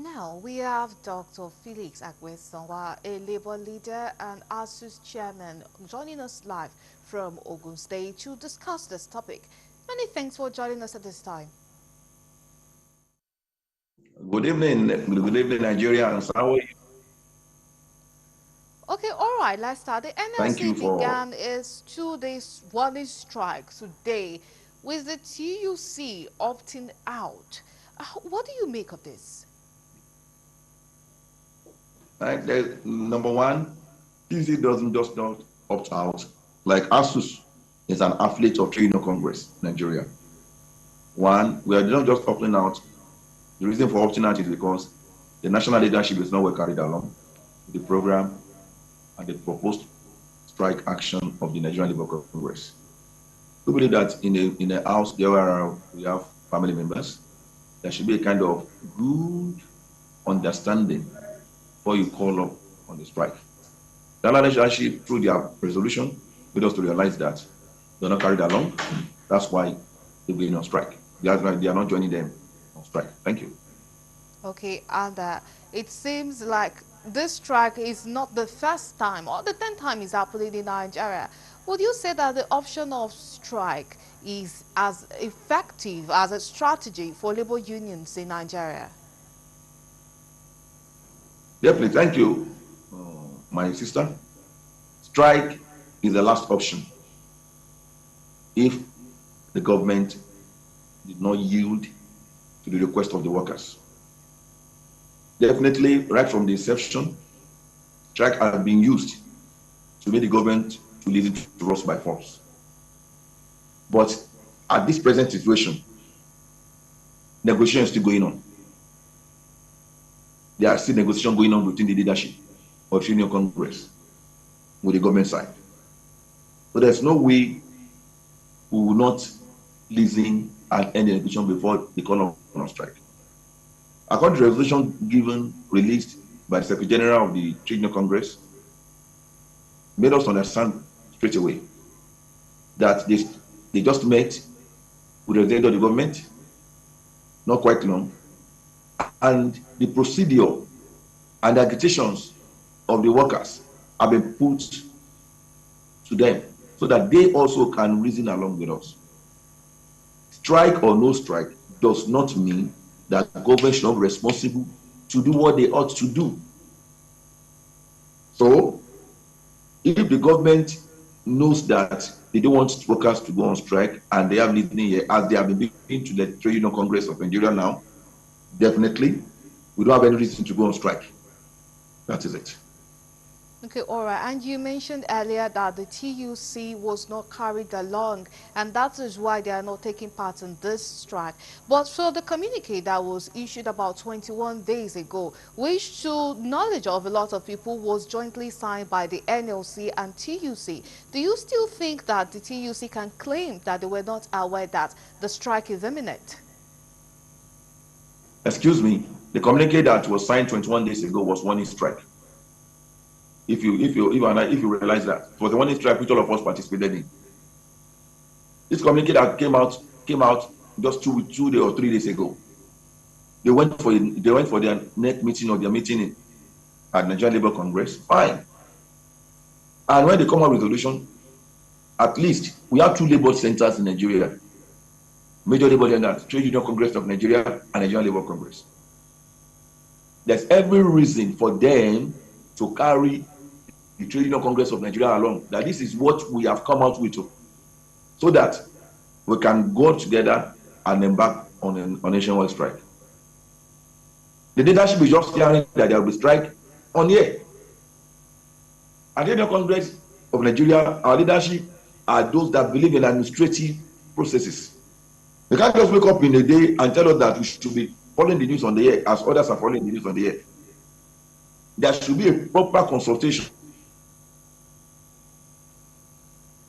Now we have Dr. Felix Agbesanwa, a Labour leader and ASU's chairman, joining us live from Ogun State to discuss this topic. Many thanks for joining us at this time. Good evening, Nigerians. How are you? Okay, all right, let's start. The Thank NLC you for. began its 2-day warning strike today with the TUC opting out. What do you make of this? Number one, TC doesn't just not opt out. Like ASUS is an affiliate of Trade Union Congress, Nigeria. One, we are not just opting out. The reason for opting out is because the national leadership is not well carried along with the program and the proposed strike action of the Nigerian Labour Congress. We believe that in a house there we have family members. There should be a kind of good understanding before you call up on the strike. The allies actually, through their resolution, made us to realize that they're not carried along. That's why they're going on strike. They are not joining them on strike. Thank you. Okay, and it seems like this strike is not the first time or the 10th time it's happening in Nigeria. Would you say that the option of strike is as effective as a strategy for labor unions in Nigeria? Definitely. Thank you, my sister. Strike is the last option if the government did not yield to the request of the workers. Definitely, right from the inception, strike has been used to make the government to listen to us by force. But at this present situation, negotiations still going on. There are still negotiations going on between the leadership of Union Congress with the government side. So there's no way we will not listen and end the negotiation before the call on strike. According to the resolution released by the Secretary General of the Trade Union Congress, made us understand straight away that they just met with the representative of the government, not quite long, and the procedure and the agitations of the workers have been put to them so that they also can reason along with us. Strike or no strike does not mean that government should not be responsible to do what they ought to do. So, if the government knows that they don't want workers to go on strike and they have listening here, as they have been been to the Trade Union Congress of Nigeria now, definitely, we don't have any reason to go on strike. That is it. Okay, all right. And you mentioned earlier that the TUC was not carried along, and that is why they are not taking part in this strike. But so the communique that was issued about 21 days ago, which to knowledge of a lot of people was jointly signed by the NLC and TUC, do you still think that the TUC can claim that they were not aware that the strike is imminent? Excuse me, the communique that was signed 21 days ago was warning strike. If you realize that it was the warning strike which all of us participated in. This communique that came out just 2 days or 3 days ago. They went for their next meeting or their meeting at Nigerian Labour Congress. Fine. And when they come out with resolution, at least we have two labor centers in Nigeria. Major labor centers, Trade Union Congress of Nigeria and Nigerian Labour Congress. There's every reason for them to carry the Trade Union Congress of Nigeria along, that this is what we have come out with, so that we can go together and embark on a nationwide strike. The leadership is just hearing that there will be strike on here. At the Union Congress of Nigeria, our leadership are those that believe in administrative processes. They can't just wake up in a day and tell us that we should be following the news on the air as others are following the news on the air. There should be a proper consultation